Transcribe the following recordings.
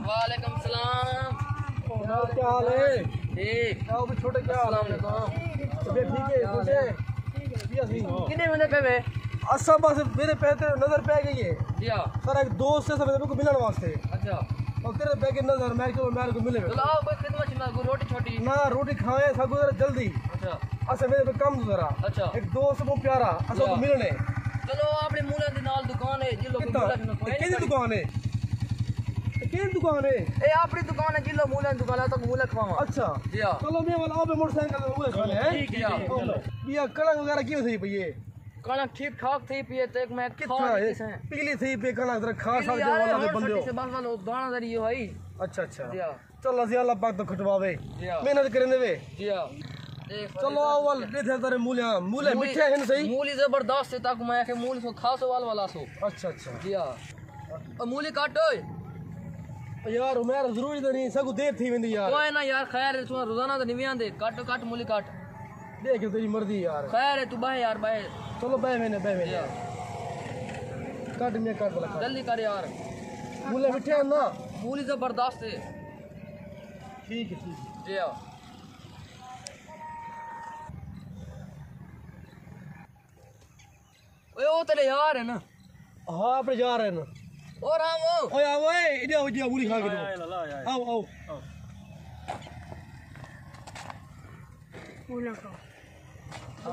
वालेकुम सलाम। क्या हाल है? ठीक। भी छोटे क्या हाल है? ठीक है कितने महीने पे वे? अच्छा बस मेरे पे नजर पै गई है जी हाँ। सर, एक दोस्त से मेरे को मिलने वास्ते। अच्छा और तेरे पे की नजर मेरे को मिले चलो आओ, कोई खिदमत छिना, कोई रोटी छोटी ना रोटी खाए सब जल्दी। अच्छा अच्छा मेरे पे कम जरा। अच्छा एक दोस्त वो प्यारा अच्छा को मिलने। चलो अपने मूला दी नाल दुकान है जिलो कितनी दुकान है? कितनी दुकान है? ए अपनी दुकान है जिलो मूला दी दुकान है तो मूला खवावा। अच्छा जी हां। चलो मैं वाला आप मोटरसाइकिल में मूला खाने हैं। ठीक है। ये कणक वगैरह क्यों थी भैया? कणक ठीक ठाक थी पिए तो एक मैं कितना है? पीली थी पे कणक जरा खा सकते हो वाला दे बंदे से बस वाला दाना दरी हो भाई। अच्छा अच्छा जी हां। चल असी अल्लाह पाक तो खटवावे जी हां। मेहनत करने वे। जी हां। चलो अव्वल देखे तेरे मूले मीठे हैं सही? मूली जबरदस्त है तक मैं के मूली सो खासो वाला सो। अच्छा अच्छा जी हां। और मूली काटो यार मेरा जरूरी तो नहीं सगु देर थी वेंदी यार। कोई ना यार खैर है, तू रोजाना तो नहीं आंदे। काट मूली काट। देख तेरी मर्जी यार। खैर है तू बाहे यार बाहे। चलो बह मैंने काट मैं काट वाला जल्दी कर यार। मूले मीठे हैं ना? मूली जबरदस्त है। ठीक है जी हां। ओए ओ तेरे यार है ना? हाँ अपने जा रहे हैं ना। ओ रामो ओए आओ इधर मूली खा के दो। आओ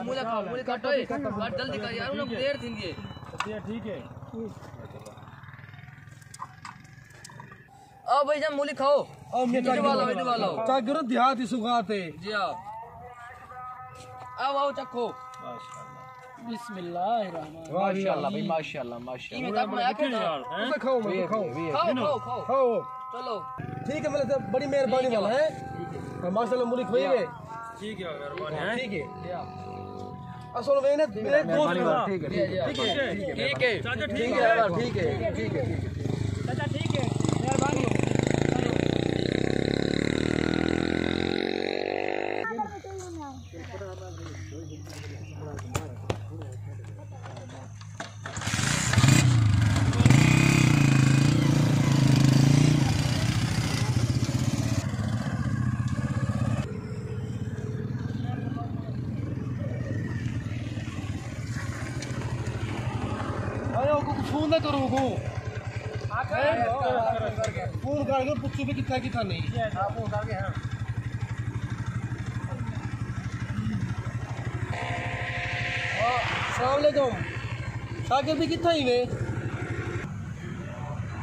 मूली काटो काट जल्दी कर यार, उन्हें देर थी ये। ठीक है। आओ भाई जान मूली खाओ। आओ मैं इधर वाला चा गिरो देहाती सुगाते। जी हां। आओ चखो। बिस्मिल्लाहिर्रहमान। माशाल्लाह भाई माशाल्लाह माशाल्लाह। तक मैं आके खाओ खाओ। चलो ठीक है मतलब बड़ी मेहरबानी वाला है। माशाल्लाह मूली खवाइए। ठीक है मेहरबानी है। ठीक है असल में ना मेरे दोस्त ठीक है चाचा ठीक है चाचा ठीक है मेहरबानी। फोन ना करो को फोन करके पूछो भी कितना नहीं। फोन करके हाँ अस्सलाम वालेकुम शाकिर भी कितना ही वे?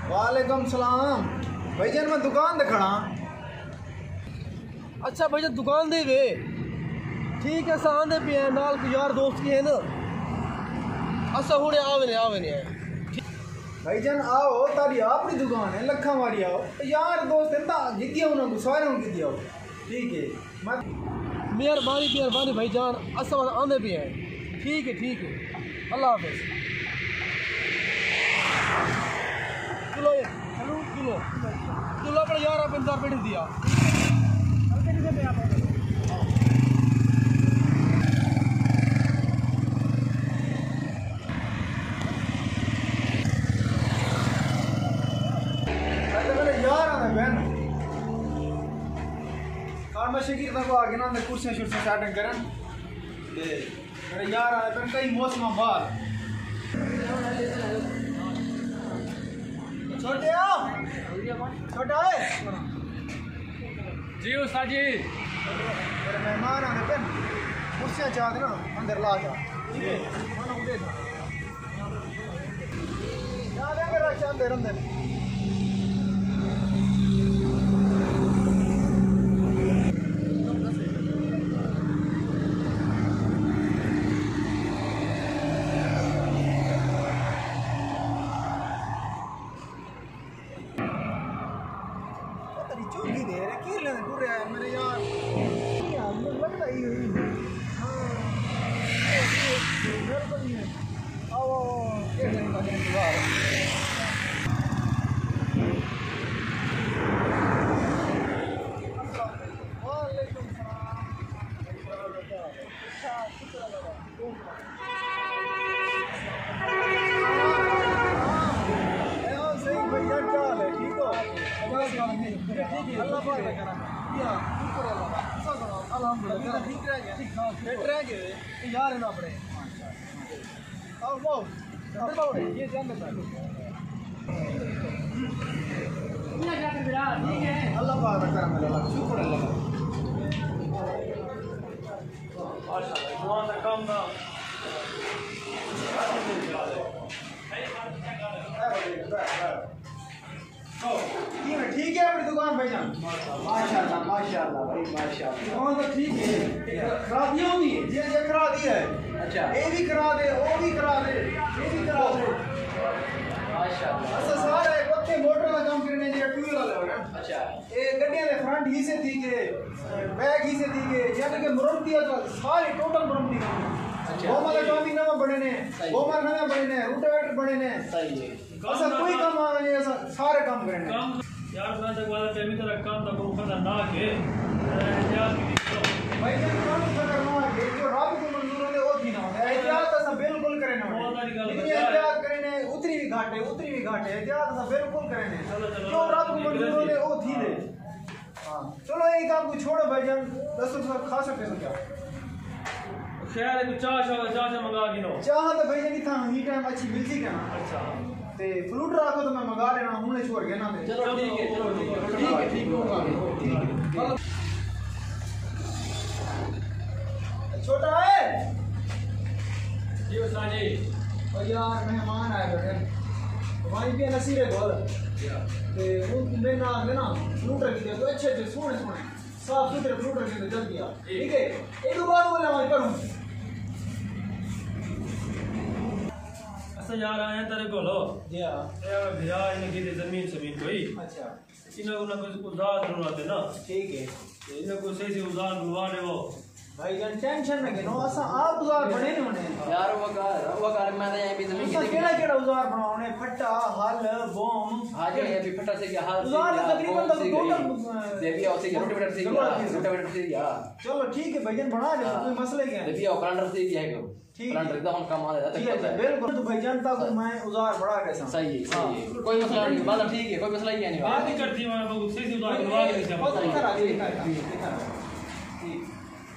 वालेकुम सलाम भाईजान, मैं दुकान दे खड़ा। अच्छा भाईजान दुकान दे वे ठीक है सा आंदे पे नाल यार दोस्त की है ना। अच्छा हुणे आवे ने भाईजान आओ, तारी अपनी दुकान है लखा मारी आओ यार दोस्त है ता गिद्दिया उन्होंने सारे को गिद्दिया हो। ठीक है मेहरबानी भाईजान अच्छा आंदे पे हैं। ठीक है अल्लाह हाफिज। किलो अपने यार आप इंतजार बैठ दिया। मैं शकीर को आगे ना कुर्सियां शुर्सियां सेटिंग करन ते मेरे यार आए पर कई मौसम बाद छोटे जी उस्ताद जी। मेरे मेहमान आने पे कुर्सियां चाह देना अंदर ला जा। ठीक है मानो उठे था याद है मेरा अंदर चौकी दे रहे की लेने पूरे मेरे यार मुझे लगता ही हुई। आओ एक दिन का इंतजार। वालेकुम सलाम। सही भैया क्या हाल है? ठीक हो? अल्लाह पाक का करम या शुक्र अल्लाह अल्हम्दुलिल्लाह ठीक रह गया फिट रह गए यार है ना अपने और वो ये जानते हैं अल्लाह पाक का करम अल्लाह शुक्र अल्लाह माशाल्लाह दुआ से काम ना ठीक है अपनी दुकान भाईजान माशाल्लाह माशाल्लाह भाई माशाल्लाह दुकान तो ठीक है खराबियां होती है ये करा दिया है अच्छा ये भी करा दे वो भी करा दे ये भी करा दे माशाल्लाह अच्छा सारा एक ओथे मोटर का काम करने जे टू व्हीलर वाला है अच्छा ये गड्डियां दे फ्रंट हिस्से थी के बैक हिस्से थी के यानी कि मुरम्मती है तो सारी टोटल मुरम्मती अच्छा वो वाला काम भी नवा बने ने वो वाला नवा बने ने रोटावेटर बने ने सही है ऐसा कोई काम आ नहीं ऐसा सारे काम करने काम यार मैं तक वाला टाइम तरह काम तो करो खतरनाक है यार भाई ये काम तो करना है जो रात को मंजूर है वो थी ना एहतियात ऐसा बिल्कुल करे ना एहतियात करने उतरी भी घाटे एहतियात ऐसा बिल्कुल करे जो रात को मंजूर है वो थी ले हां चलो ये काम को छोड़ो भाईजान 10 रुपए खा सकते हो क्या खैर है चाह मंगा के नो चाह तो भाईजान की था ही टाइम अच्छी मिलती क्या ना अच्छा ते फ्रूट रखो तो मैं मंगा लेना हुने छोड़ गया ना चलो ठीक है ठीक होगा छोटा है जी उस्ताद जी और यार मेहमान आए बैठे भाई भी नसीरे बोल ते वो मैं ना लेना फ्रूट रख दिया तो अच्छे सोने साफ सुथरे फ्रूट रख दिया जल्दी आ ठीक है एक दो बार बोलना मैं करूं यार आए तेरे को लो जी हां ये भैया इनकी जमीन कोई अच्छा इन्हें को उधार करवाते ना ठीक है इन्हें को सही से उधार दिलवा दे वो भाई जान टेंशन न गिनो असा आप उधार बने ने होने यार वो कार मैं यहां पे जमीन की केड़ा उधार बनावने फट्टा हल बम हां जी अभी फट्टा से क्या हाल उधार तकरीबन तो टोटल देवी और से रोटावेटर से या चलो ठीक है भाईजान बना ले कोई मसला ही है देवी और प्लांटर से ही है प्लांटर एकदम हम काम आ जाता है बिल्कुल तो भाईजान तक मैं उधार बढ़ा के सही है कोई मसला नहीं मतलब ठीक है कोई मसला ही नहीं बात ही करती मैं सही से उधार दिलवा के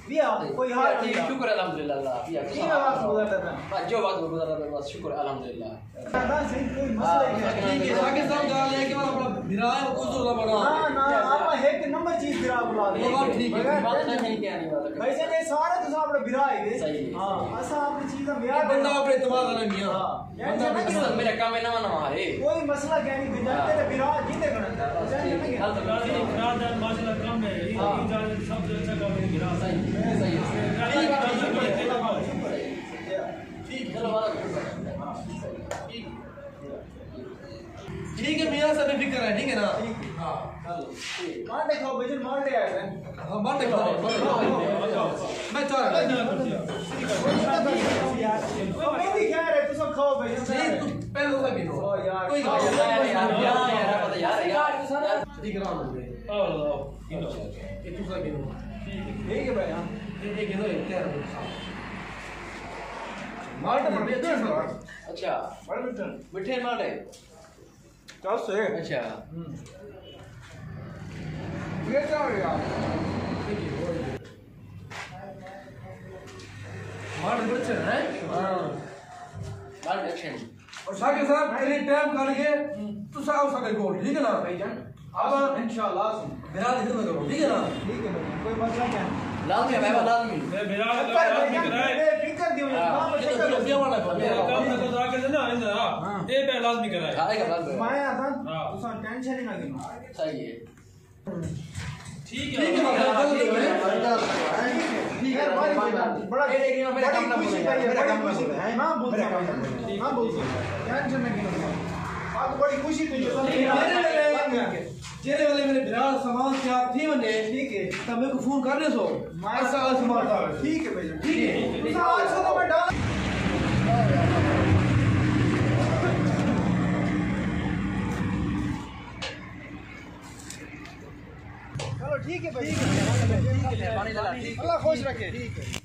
बिया कोई हाल ठीक शुक्र अल्हम्दुलिल्लाह अल्लाह बिया ठीक है बात बोल रहा था जो बात बोल रहा था बस शुक्र अल्हम्दुलिल्लाह दादा सही कोई मसला नहीं है ठीक है साके साहब गाल है कि अपना भिराए कुछ ना बना ना आप एक नंबर चीज भिरा बुला दे वो ठीक है बात नहीं क्या नहीं बात भाई से ये सारे तो अपने भिरा है सही है हां ऐसा अपनी चीज में यार बंदा अपने इत्तेमाद वाला नहीं है बंदा मेरा काम है ना है कोई मसला क्या नहीं भिजा तेरे भिरा जीते गणन माशाल्लाह काम है ये सबसे अच्छा काम है गिरा सही है ठीक है मियां सब फिक्र है ठीक है ना हां मार देखो बजट मार ले आए हां मार देखो मैं चल मैं भी कह रहे तू सब खाओ भाई नहीं तू पहले तो भी नो यार कोई यार पता यार ठीक है आओ ये तू सब भी नो ठीक है भाई हां ये गिनो क्या मार तो बढ़िया अच्छा बड़े मिठे मार दे चल से अच्छा ये क्या हो गया मार बच्चे हैं हां मार एक्शन और साके साहब तेरे टाइम कर के तू साव सके गोल ठीक है ना भाईजान अब इंशाल्लाह मेरा इधर करो ठीक है ना ठीक है भाई कोई मसला क्या लाजमी है भाई लाजमी मैं मेरा लाजमी कराए फिकर दियो काम ये तो रुपया वाला मेरा काम तो आके देना इंदर हां ये पे लाजमी कराए खाएगा लाजमी मैं आता हां तू टेंशन ही ना गिनो सही है ठीक है ठीक है ठीक है भाई बड़ा मेरा काम ना बोल मेरा काम ना बोल ना बोल टेंशन ना गिनो आपको बड़ी खुशी थी जेरे वाले मेरे बिराल सामान से आप थी बने ठीक है तब मेरे को फोन करने सो ऐसा सामान ठीक है भाई ठीक है आज से तो मैं डाल चलो ठीक है भाई ठीक है अल्लाह खुश रखे ठीक है